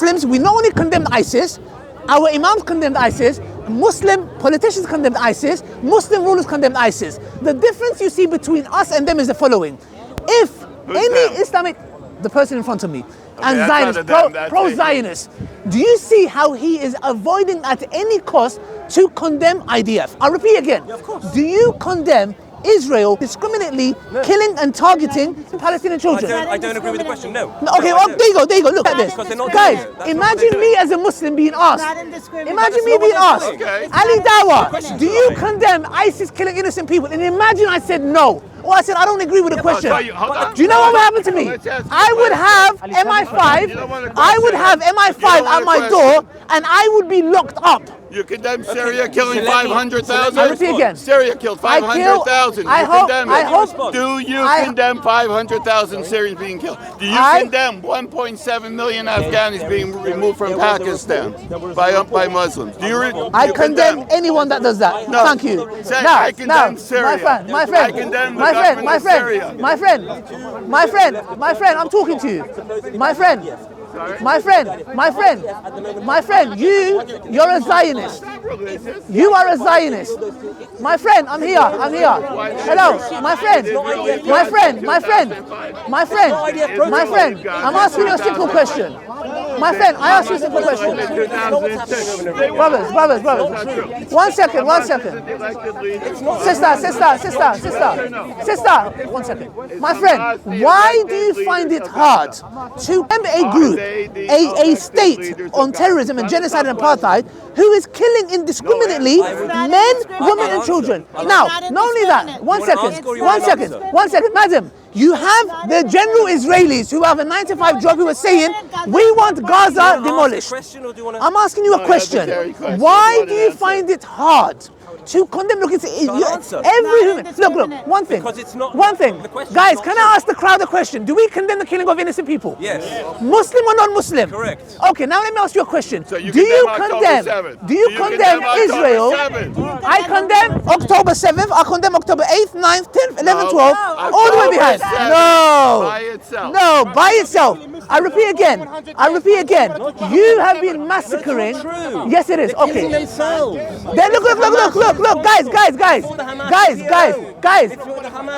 Muslims, we not only condemned ISIS, our imams condemned ISIS, Muslim politicians condemned ISIS, Muslim rulers condemned ISIS. The difference you see between us and them is the following. If any Islamic, the person in front of me, and Zionist, pro-Zionist, do you see how he is avoiding at any cost to condemn IDF? I'll repeat again. Yeah, of course. Do you condemn Israel discriminately killing and targeting Palestinian children? I don't agree with the question, no. Okay, well, there you go, look at this. Guys, imagine me as a Muslim being asked. Imagine me being asked, Ali Dawah, do you condemn ISIS killing innocent people? And imagine I said no. Or I said I don't agree with the question. Do you know what would happen to me? I would have MI5, I would have MI5 at my door, and I would be locked up. You condemn Syria killing 500,000? I repeat again. Syria killed 500,000. Do you condemn 500,000 Syrians being killed? Do you condemn 1.7 million Afghans being removed from Pakistan by Muslims? Do you I condemn anyone that does that. No. Thank you. I condemn Syria. My friend, I condemn the government of Syria. my friend, I'm talking to you. My friend, you're a Zionist. You are a Zionist. My friend, I'm here. Hello, my friend. I'm asking you a simple question. My friend, I ask you a simple question. Brothers. 1 second. Sister, 1 second. My friend, why do you find it hard to condemn a group, a state on terrorism and genocide and apartheid who is killing indiscriminately men, women and children? Now, not only that, 1 second, madam. You have the general Israelis who have a 9-to-5 job who are saying, we want Gaza demolished. I'm asking you a question. Why do you find it hard to condemn? Look, it's every human. Look. One thing. Guys, can I ask the crowd a question? Do we condemn the killing of innocent people? Yes. Muslim or non-Muslim? Correct. Okay, now let me ask you a question. So do you condemn Israel? I condemn October 7th. I condemn October 8th, 9th, 10th, 11th, 12th, all the way behind. No, by itself. I repeat again. You have been massacring. Yes, it is. Okay. Then look,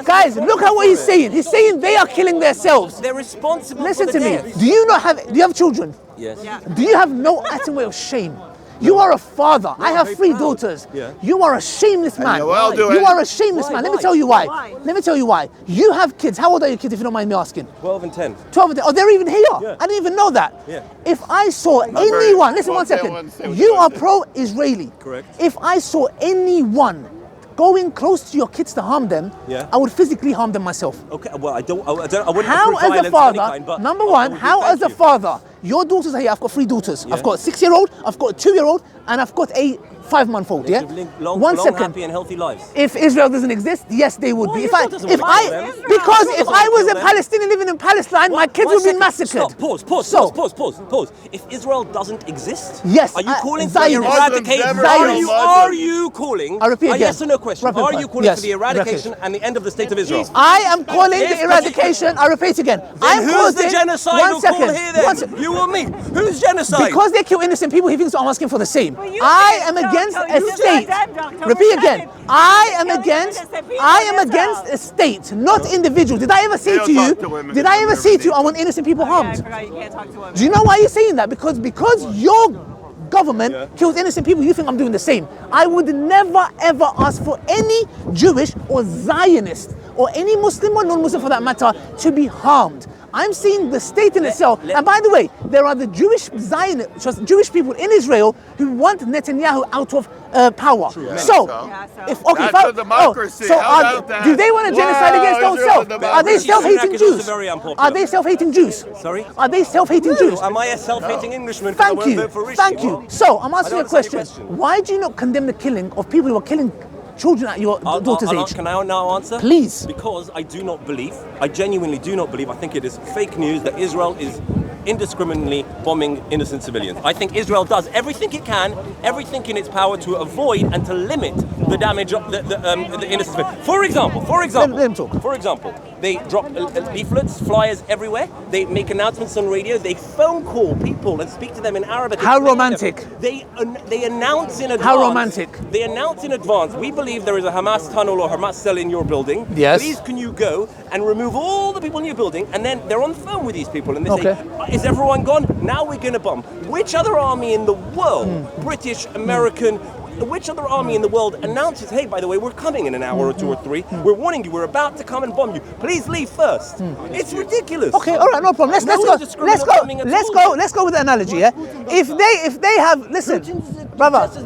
guys, look at what he's saying. He's saying they are killing themselves. They're responsible. Listen to me. Do you have children? Yes. Do you have no atom of shame? You are a father. I have 3 daughters. Yeah. You are a shameless man. You are a shameless man. Let me tell you why. You have kids. How old are your kids, if you don't mind me asking? 12 and 10. 12 and 10. Oh, they're even here. Yeah. I didn't even know that. Yeah. If I saw anyone, listen 1 second. You are pro-Israeli. Correct. If I saw anyone going close to your kids to harm them, I would physically harm them myself. Okay, well, I wouldn't how as a father, kind, but number one, how as a father, your daughters are here. I've got 3 daughters. I've got a 6-year-old, I've got a 2-year-old, and I've got a 5-month-old. Yeah. Long, 1 second. happy and healthy lives. If Israel doesn't exist, yes, they would be. If I was a Palestinian living in Palestine, my kids would be massacred. Stop. Pause. If Israel doesn't exist, yes, are you calling for Zionist. the eradication? Are you calling? I repeat again. Yes or no question. Are you calling for the eradication and the end of the state of Israel? I am calling the eradication. I repeat again. Who's the genocidal call here then? You or me? Who's genocide? Because they kill innocent people, he thinks I'm asking for the same. I am against a state. Repeat again. I am against a state, not individual. Did I ever say to you, I want innocent people harmed? Do you know why you're saying that? Because your government kills innocent people, you think I'm doing the same. I would never ever ask for any Jewish or Zionist or any Muslim or non-Muslim for that matter to be harmed. I'm seeing the state in itself. And by the way, there are the Jewish people in Israel who want Netanyahu out of power. Do they want to genocide against their own self? Are they self-hating Jews? Are they self-hating Jews? Sorry? Are they self-hating Jews? Am I a self-hating Englishman? Thank you. So I'm asking you a question. Why do you not condemn the killing of people who are killing children at your daughter's age? Can I now answer? Please. Because I genuinely do not believe, I think it is fake news that Israel is indiscriminately bombing innocent civilians. I think Israel does everything it can, everything in its power to avoid and to limit the damage of the innocent. For example, Let him talk. For example, they drop leaflets, flyers everywhere. They make announcements on radio. They phone call people and speak to them in Arabic. How romantic. They announce in advance. How romantic. They announce in advance. We believe there is a Hamas tunnel or Hamas cell in your building. Yes. Please, can you go and remove all the people in your building? And then they're on the phone with these people and they say, is everyone gone? Now we're going to bomb. Which other army in the world, British, American, which other army in the world announces, hey, by the way, we're coming in an hour or 2 or 3. We're warning you, we're about to come and bomb you. Please leave first. It's ridiculous. Okay, all right, no problem. Let's go with the analogy, yeah? If they have, listen, brothers,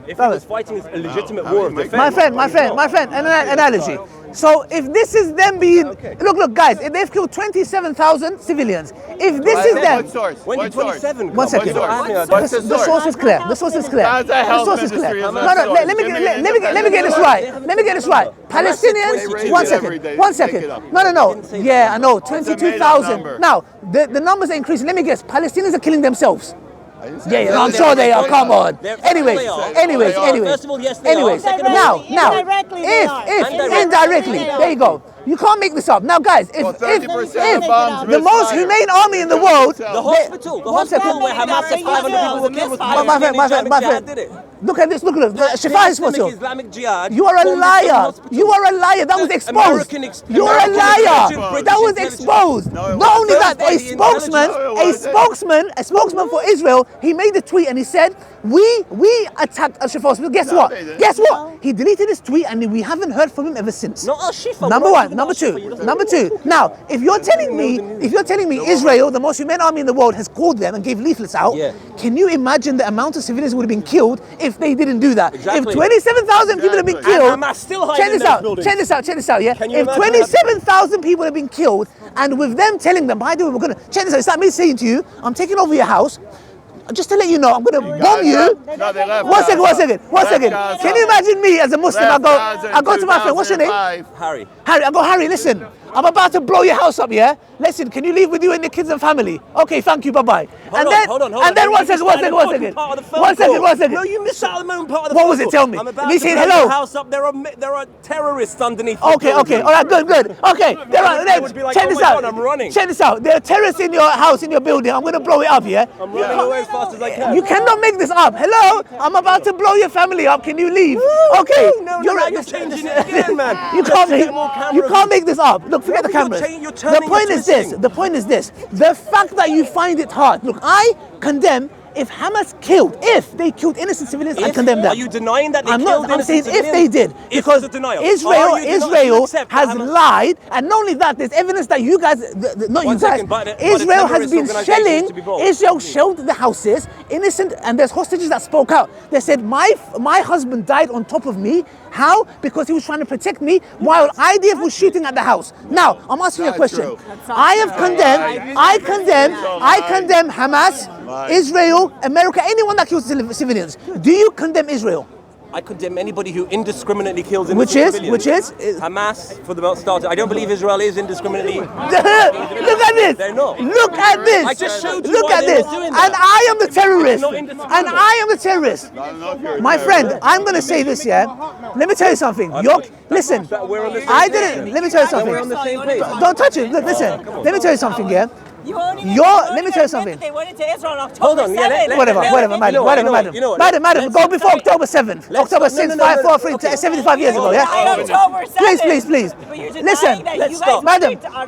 If he was fighting a legitimate war of defense. my friend, an analogy. So if this is them being, look, guys, if they've killed 27,000 civilians, if this is them, What source? When did 27? One second. The source is clear. The source is clear. No, let me get this right. Palestinians, one second. No. Yeah, I know, 22,000. Now, the numbers are increasing. Let me guess, Palestinians are killing themselves. Yeah, I'm sure they are. Come on. Anyways. First of all, yes, they are. Now, if indirectly, there you go. You can't make this up. Now, guys, if the most humane army in the world, the hospital where Hamas said 500 people were killed was my friend. Look at this. Look. Shifa is possible. Islamic Jihad. You are a liar. That was exposed. You are a liar. That was exposed. Not only that, a spokesman for Israel, he made a tweet and he said, we attacked Al-Shifa Hospital. Guess what? He deleted his tweet and we haven't heard from him ever since. Not Al-Shifa. Number one. Number two. Now, if you're telling me Israel, the most humane army in the world, has called them and gave leaflets out, can you imagine the amount of civilians would have been killed if they didn't do that? Exactly. If 27,000 people have been killed, and Hamas still hiding in those buildings. Check this out, yeah? If 27,000 people have been killed, and with them telling them, by the way, we're gonna check this out. It's like me saying to you, I'm taking over your house. Just to let you know, I'm going to bomb you. One second. Can you imagine me as a Muslim? I go to my friend. What's your name? Harry. I go, Harry, listen. I'm about to blow your house up, yeah? Listen, can you leave with you and your kids and family? Okay, thank you, bye-bye. Hold on. And then one second. No, you missed out on the main part of the What was it? Tell me. I'm about Me to saying blow hello. your house up. There are terrorists underneath. Okay. All right, good. Okay, check this out. I'm running. Check this out. There are terrorists in your house, in your building. I'm going to blow it up, yeah? I'm running away as fast as I can. You cannot make this up. Hello? I'm about to blow your family up. Can you leave? Okay. You're changing it again, man. You can't make this up. Look, forget the cameras. The point is this. The fact that you find it hard. Look, I condemn if Hamas killed, if they killed innocent civilians, I condemn them. Are you denying that they killed innocent I'm saying civilians? if they did. Because Israel has lied, and not only that, there's evidence that you guys, Israel has been shelling, Israel shelled the houses, innocent, and there's hostages that spoke out. They said, my husband died on top of me. How? Because he was trying to protect me while IDF was shooting at the house. Now, I'm asking you a question. I condemn Hamas, Israel, America, anyone that kills civilians. Do you condemn Israel? I condemn anybody who indiscriminately kills innocent civilians. Which is? Hamas, for the most part. I don't believe Israel is indiscriminately. Look at this. They're not. Look at this. I just showed you Look why at this. they're doing And that. I am the terrorist. Not And I am the terrorist. My friend, I'm going to say this, yeah? Let me tell you something. Listen, I didn't. Let me tell you something. We're on the same page. Don't touch it. Look, listen. Let me tell you something, yeah? Let me tell you something. They went into Israel on October 7th. Whatever, madam. Go before October 7th. October 6th, 75 years ago, yeah? October 7th. Please. But you're denying Listen, that you guys madam, picked on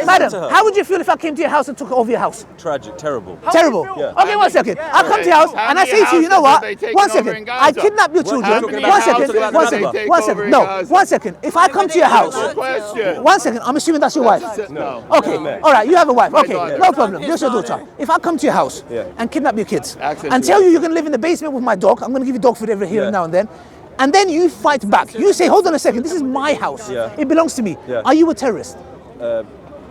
madam, how would you feel if I came to your house and took over your house? Tragic, terrible. Terrible. Okay, 1 second. I come to your house and I say to you, you know what? 1 second. I kidnap your children. 1 second. No, 1 second. If I come to your house, 1 second. I'm assuming that's your wife. No. Okay, all right, you have a wife. Okay, no problem. There's your daughter. If I come to your house and kidnap your kids and tell you you're going to live in the basement with my dog, I'm going to give you dog food every here and now and then you fight back. You say, hold on a second, this is my house. It belongs to me. Are you a terrorist?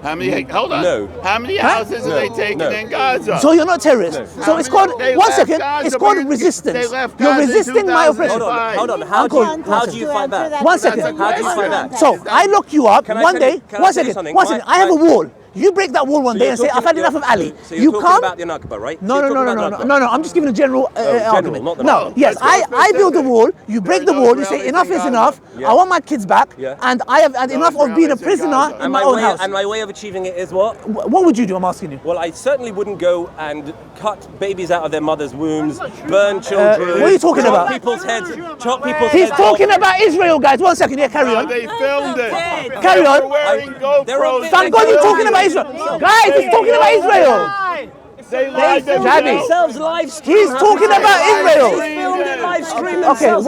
How many? Hold on. No. How many houses are they taking in Gaza? So you're not a terrorist. No. So it's called, 1 second, it's called resistance. You're resisting my oppression. Hold on. How do you fight back? 1 second. How do you fight back? So I lock you up one day. 1 second. I have a wall. You break that wall one day and say, I've had enough of Ali. So you're You talking come. about the Nakba, right? No, I'm just giving a general argument. not the No, Nakba. yes, I build the wall, you break the wall, you say enough is enough, Yeah. I want my kids back, Yeah. and I have had enough of being a prisoner in my own house. And my way of achieving it is what? What would you do, I'm asking you? Well, I certainly wouldn't go and cut babies out of their mother's wombs, burn children. What are you talking about? Chop people's heads. Chop people's He's heads talking off. about Israel, guys. 1 second, yeah, carry on. They filmed it. Carry on. They were wearing They're GoPros. Thank God he's talking about Israel. Guys, he's talking about Israel. They lied Jabby. Themselves live stream. He's talking about Israel. They filmed it live stream Okay, themselves.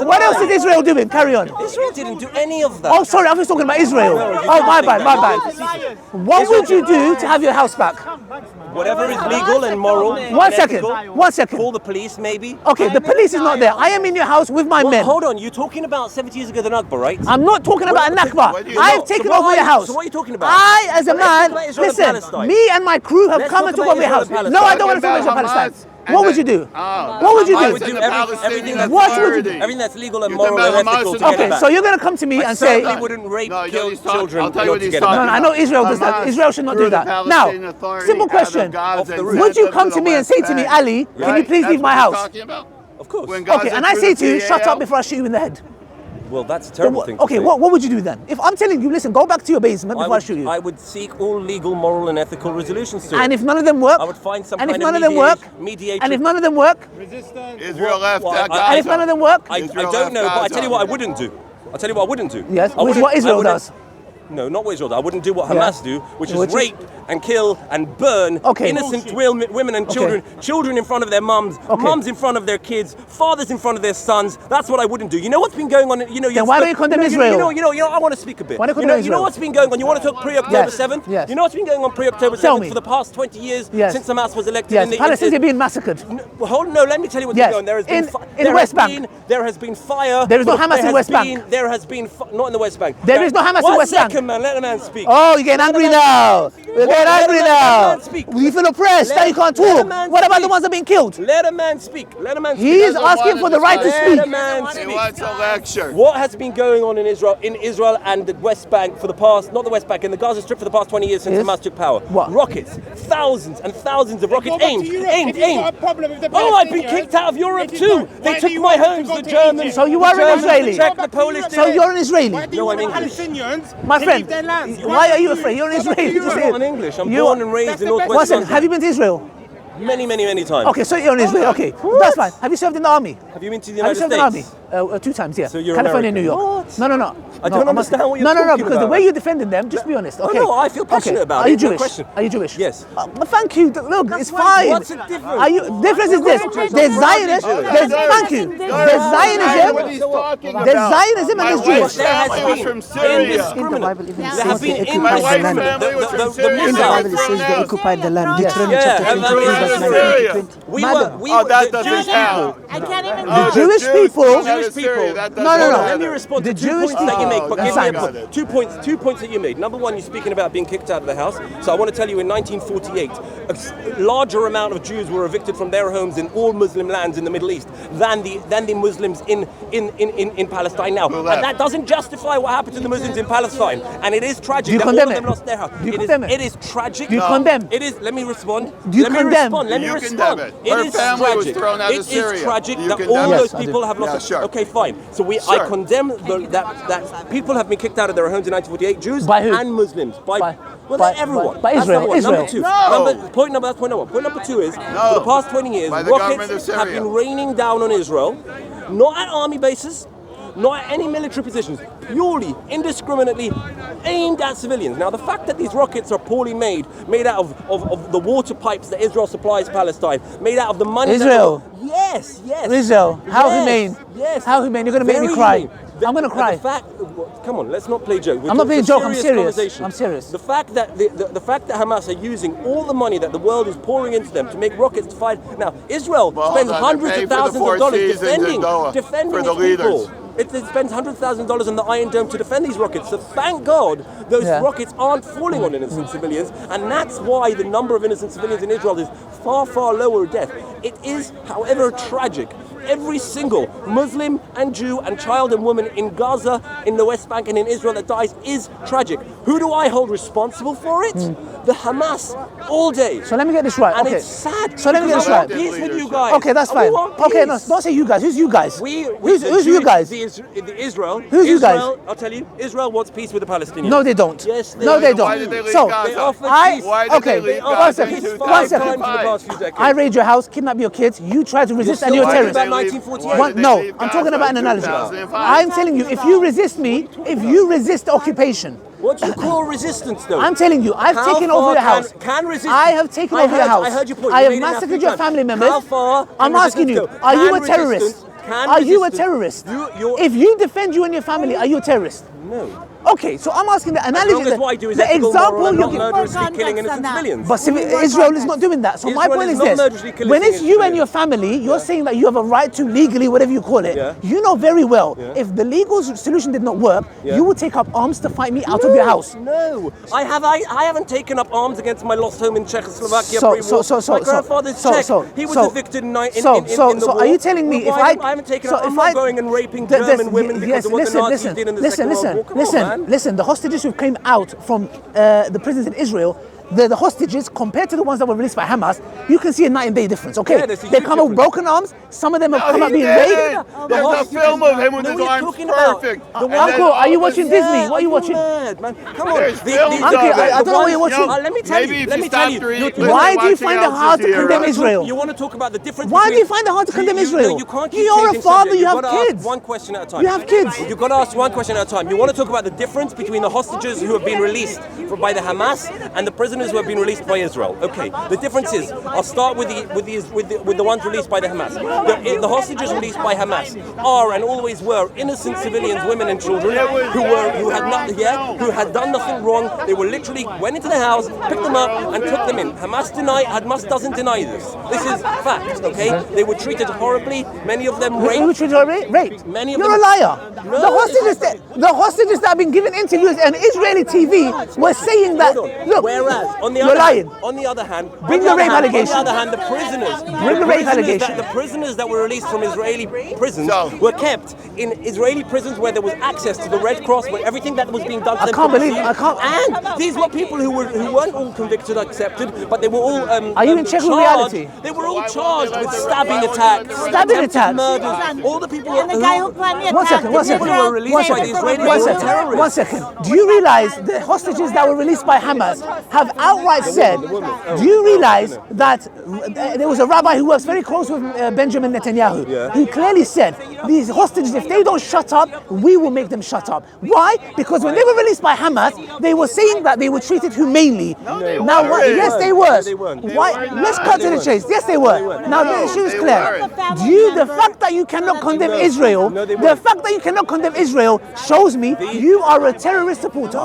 what else is Israel doing? Carry on. Israel didn't do any of that. Oh, sorry, I was talking about Israel. Oh, my bad. What would you do to have your house back? Whatever is legal and moral. One second. Call the police, maybe. Okay, the police is not there. I am in your house with my Well, men. hold on. You're talking about 70 years ago, the Nakba, right? I'm not talking about a What do Nakba. you I've know? taken So what over are your you- house. so what are you talking about? I, as a Let's talk man, about Israel and listen, Palestine. me and my crew have Let's come talk and took about over your house. Israel and No, I Palestine. don't want to talk about Hamas Palestine. and What would you then- do? What would you I do? would do Palestinian everything that's What would you do? everything that's legal and You moral talk and about ethical Hamas to and get it Okay, back. so you're going to come to me I and say, certainly wouldn't rape, No, kill he's talking- children. I'll tell you not what to he's get it talking back. no, I know Israel does that. Hamas Israel should not threw do the that. Palestinian Now, Authority simple out of question. Gaza and Would sent you them come to to the me and West say to me, Bank. Ali, can you please That's leave my what he's house? talking about? Of course. When Gaza Okay, and I threw say the to you, shut PAL. up before I shoot you in the head. Well, that's a terrible thing to Okay, say. what would you do then? If I'm telling you, listen, go back to your basement before I shoot you. I would seek all legal, moral, and ethical resolutions to And it. if none of them work, I would find some and if kind none of of them work, mediation. and if none of them work, Israel left Well, Gaza. and if none of them work, I Israel don't know, left but I Gaza. tell you what I wouldn't do. I'll tell you what I wouldn't do. yes, I which is wouldn't- what I Israel wouldn't- does. No, not what Israel does. I wouldn't do what Yeah. Hamas do, which is Which is- rape and kill and burn Okay. innocent women and children, children in front of their mums, Okay. mums in front of their kids, fathers in front of their sons. That's what I wouldn't do. You know what's been going on? Then why don't you condemn Israel? You know, I want to speak a bit. Why don't you You know condemn Israel? what's been going on? You want to talk pre-October Yes, 7th? yes. You know what's been going on pre-October Tell 7th me. for the past 20 years Yes. since Hamas was elected? Yes, in the, Palestinians are being massacred. Well, hold on, no, let me tell you what's Yes, been going on. There has been in the West Bank. There has been fire. There is no Hamas in the West Bank. There has been not in the West Bank. There is no Hamas in the West Bank. 1 second, man. Let a man speak. Oh, you're getting angry now. You're getting angry Let a now. man speak. You feel oppressed. Let- Now you can't let a talk. man What about the speak. ones that are being killed? Let a man speak. Let a man speak. He is asking for the right to Let speak. a man He speak. wants a lecture. What has been going on in Israel and the West Bank for the past, not the West Bank, in the Gaza Strip for the past 20 years since Yes. Hamas took power? What? Rockets, thousands and thousands of rockets aimed. Oh, Oh, I've been kicked out of Europe too. They took my homes, the Germans. So you the are an Germans, Israeli. The Czech, the Polish. So you're an Israeli. No, I'm English. My friend, why are you afraid? You're an Israeli. I'm not English. I'm You- born and raised in Northwest Listen, London. have you been to Israel? Many, many, many times. Okay, so you're in Israel. Okay, that's fine. Have you served in the army? Have you been to the Have you United served in the States? army? 2 times, yeah. So you're California, American. New York. What? No. I don't understand what you're No, talking because the about. way you're defending them, just be honest. Okay. no, I feel passionate about Are you it, no Jewish? question. Are you Jewish? Yes. But thank you. Look, it's fine. What's the difference? Are you? Difference is this. There's Zionist. There's thank you. There's What Zionism. he's talking There's about. Zionism and My there's wife's Jewish. There has family was been from Syria. indiscriminate. There have been My wife's indiscriminate. family was from The Syria. In the missile. Bible it says they occupied the land. Yes. Deuteronomy Yeah, chapter and 23 that verse is 19 Syria. to 20. We Madam. were. Oh, that the doesn't Jewish count. people. I can't even Oh, The Jewish people- Jewish people. No. Let me respond The to 2 Jewish points that you make. people- But Oh, give me a that's point. fine. 2 points that you made. Number one, you're speaking about being kicked out of the house. So I want to tell you, in 1948, a larger amount of Jews were evicted from their homes in all Muslim lands in the Middle East than the Muslims in Palestine now. Well, And that doesn't justify what happened to the Muslims in Palestine. And it is tragic Do you that all condemn of them it? lost their house. Do you condemn it? It is tragic. Do you condemn? It is. Let me respond. Do you Let me condemn? respond. Let me You respond. condemn it. Her is family was tragic. thrown out of It is Syria. tragic Do you that condemn all it? those Yes, I people do. have lost. Yeah, sure. Okay, fine. So I Sure. condemn that people have been kicked out of their homes in 1948. Jews By who? and Muslims. By by everyone. That's Israel. number one. Israel. Number two. No. That's point number one. Point number two is for the past 20 years, By the government rockets of have Syria. been raining down on Israel, not at army bases, not at any military positions, purely, indiscriminately aimed at civilians. Now, the fact that these rockets are poorly made out of the water pipes that Israel supplies Palestine, made out of the money Israel. Yes. Israel. How Yes, humane. Yes. How humane. You're going to make me Very cry. humane. I'm going to cry. Come on, let's not play joke. I'm not playing joke, I'm serious. Conversation. I'm serious. The fact that the fact that Hamas are using all the money that the world is pouring into them to make rockets to fight. Now, Israel Well, spends hold on, hundreds they of pay for the thousands Four of dollars Seasons in defending Doha for the its people. leaders. It spends hundreds of thousands of dollars on the Iron Dome to defend these rockets. So thank God those Yeah. rockets aren't falling on innocent civilians, and that's why the number of innocent civilians in Israel is far, far lower death. It is, however, tragic every single Muslim and Jew and child and woman in Gaza, in the West Bank and in Israel that dies is tragic. Who do I hold responsible for it? The Hamas, all day. So let me get this right. And Okay. it's sad. So let me get this right. Peace with you guys. Okay, that's And we fine. want Okay, no, peace. don't say you guys. Who's you guys? Who's you guys? The Israel. Who's you guys? I'll tell you. Israel wants peace with the Palestinians. No, they don't. Yes, they no, they do. don't. Why did they leave So Gaza? They offered peace. Why did okay, they leave one Gaza second. in Peace 2005? five times in the past few decades. I raid your house, kidnap your kids. You tried to resist, and still you're a arguing terrorist. about 1948. Why did they No, leave I'm talking Gaza about an in analogy. 2005? I'm telling you, if you resist me, if you resist the occupation, What do you call resistance, though? I'm telling you, I've How taken far over your house. Can resist? I have taken over your house. I heard your point. I You have made enough massacred your time. family members. How far? I'm can asking you, resistance go? are you Can a terrorist? resistance- can Are you a resistance- terrorist? you're- If you defend you and your family, are you a terrorist? No. Okay, so I'm asking the As analogy. long as what I do is the ethical, example moral, and you're not giving. murderously killing innocent civilians. But Israel is not doing that. So my Israel point is is not this: murderously killing when it's innocent you and civilians. your family, you're saying that you have a right to legally, whatever you call it. Yeah. You know very well Yeah. if the legal solution did not work, Yeah. you would take up arms to fight me out of your house. No, I haven't taken up arms against my lost home in Czechoslovakia So- pre-war. so- My grandfather's so- Czech. so- He was so- evicted in the So war. are you telling me Well, if I haven't taken up? I'm not going and raping German women because of what the Nazis did in the Second World War. Come on, man. listen. The hostages who came out from the prisons in Israel, the hostages compared to the ones that were released by Hamas, you can see a night and day difference. Okay, Yeah, there's a they huge come out with difference. broken arms. Some of them have No, come out he being did. raped. There's a film of him with No, his what are you arms talking about? perfect. The And one- then Uncle, all are you of watching this- Disney? What are you watching? Mad, man. Come on. There's films Uncle, of it. I don't know what you're watching. Let me tell Maybe you. if Let you me tell stopped you. reading- Why do you watching find it Al hard to Jazeera. condemn Israel? You want to talk about the difference? Why do you between- find it hard to condemn No, Israel? you can't keep You're a changing father, subject. you have You've gotta kids. ask one question at a time. You have kids. You've got to ask one question at a time. You want to talk about the difference between the hostages who have been released by the Hamas and the prisoners who have been released by Israel. Okay, the difference is, I'll start with the ones released by the Hamas. The hostages released by Hamas are and always were innocent civilians, women and children who had done nothing wrong. They were literally went into the house, picked them up, and took them in. Hamas doesn't deny this. This is fact. Okay, they were treated horribly. Many of them Who raped. treated raped? Many of You're them- a liar. No, the hostages that have been given interviews on Israeli TV were saying that. Hold on. Look, Whereas on the you're other lying. hand, on the other hand, Bring the rape allegation. On the other hand, the prisoners, allegation. the prisoners that were released from Israeli prisons So- were kept in Israeli prisons where there was access to the Red Cross, where everything that was being done to I them can't could believe- be seen. I can't- And these were people who weren't all convicted, accepted, but they were all. Are you in check with charged- reality? They were all Why won't charged they let with the stabbing rape- attacks, Stabbing attempted attacks? murders. All the people And the guy who planned the One attack second, in one second. People who were Israel released One by second, the Israelis one were second, terrorists. one second. Do you realize the hostages that were released by Hamas have outright said, do you realize that there was a rabbi who works very close with Benjamin Netanyahu, who clearly said, these hostages, if they don't shut up, we will make them shut up. Why? Because when they were released by Hamas, they were saying that they were treated humanely. Now, yes, they were. They weren't. Why? Let's cut to the chase. Yes, they were. Now, the issue is clear. The fact that you cannot condemn Israel, the fact that you cannot condemn Israel shows me you are a terrorist supporter.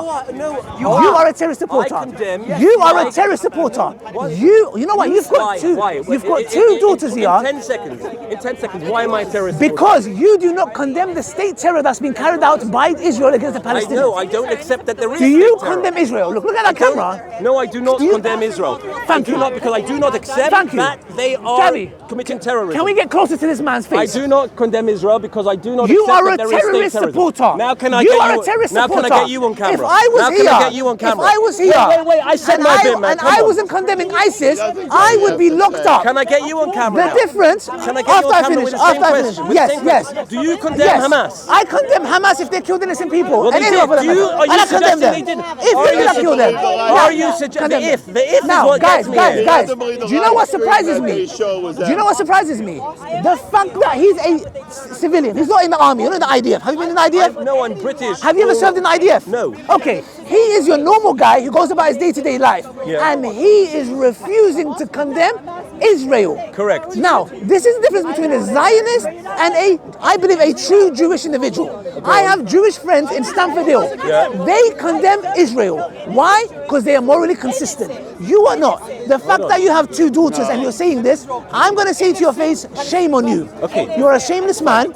You are a terrorist supporter. I condemn- You are a terrorist supporter. You know what? You've got two daughters in here. 10 seconds. In 10 seconds. Why am I a terrorist? Because you do not condemn the state terror that's been carried out by Israel against the I Palestinians. know, I don't accept that there is Do you state terror. condemn Israel? Look at that camera. No, I do not you- condemn Israel. Thank you. Because I do not accept Thank you. that they are Gabby, committing terrorism. Can we get closer to this man's I face? do not condemn Israel because I do not You accept are a that there is state terrorist terrorism. supporter. Now can I You get are you a terrorist now supporter. can I get you on camera? If I was now here, can I get you on camera? If I was here, Wait, I said my bit, man. and Come I on. wasn't condemning ISIS, I would be locked up. Can I get you on camera? The now? difference, Can I get after you on I camera finish, with the after same I finish, question? With the same yes. question? Do you condemn Hamas? I condemn Hamas if they killed innocent people. Well, they Any did. of them. Are you And I condemn suggesting them. they didn't? If Are they you did not kill them. Are you suggesting condemn the them. if? The if Now, is what guys, gets me. guys, to believe the do you know what live stream surprises that me? they show was Do you know what surprises me? The fact that he's a civilian. He's not in the army. You're not in the IDF. Have you been in the IDF? No, I'm British. Have you ever served in the IDF? No. Okay. He is your normal guy who goes about his day-to-day life. Yeah. And he is refusing to condemn Israel. Correct. Now, this is the difference between a Zionist and I believe, a true Jewish individual. I have Jewish friends in Stamford Hill. Yeah. They condemn Israel. Why? Because they are morally consistent. You are not. The fact that you have two daughters and you're saying this, I'm going to say to your face, shame on you. Okay. You're a shameless man.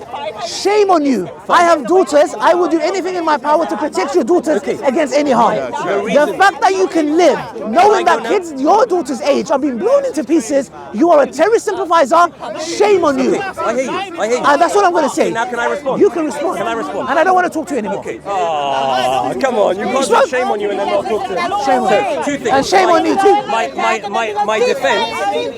Shame on you. I have daughters. I will do anything in my power to protect your daughters against any harm. The fact that you can live knowing that kids your daughter's age are being blown into pieces, you are a terrorist sympathizer. Shame on you. I hear you. I hear you. That's what I'm going to say. Now can I respond? You can respond. Can I respond? And I don't want to talk to you anymore. Okay. Come on. You can't say shame on you and then not talk to you. Shame on you. Two things. And shame on you too.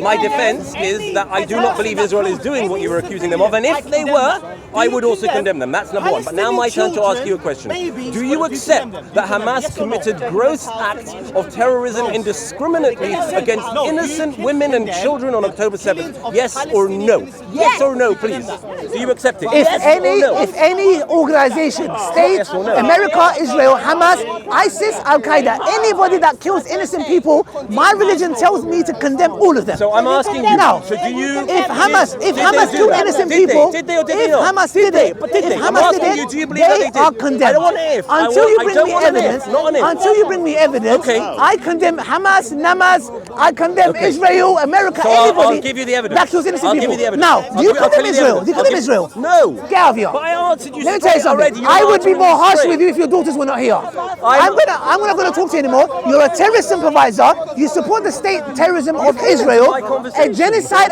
My defense is that I do not believe Israel is doing what you were accusing them of, and if they were, I would also condemn them. That's number one. But now my turn to ask you a question. Do you accept that Hamas committed gross acts of terrorism indiscriminately against innocent women and children on October 7th? Yes or no? Yes or no, please. Do you accept it? If any organization, state, America, Israel, Hamas, ISIS, Al Qaeda, anybody that kills innocent people, my religion tells me to condemn all of them. So I'm asking you. Now, so do you? if Hamas killed innocent people, did they or did they not? Hamas did it, I'm asking you, do you believe that they did? are condemned. I don't want an if. Until you bring me evidence, until you bring me evidence, Okay. I condemn Hamas, Namaz, I condemn Israel, America, So anybody I'll give you the evidence. that kills innocent I'll people. give you the evidence. Now, do you condemn Israel? Do you condemn Israel? No. Get out of here. But I answered you Let me tell you straight already. something. You I would be answered more harsh straight. with you if your daughters were not here. I'm not going to talk to you anymore. You're a terrorist sympathizer. You support the state terrorism of Israel, a genocide.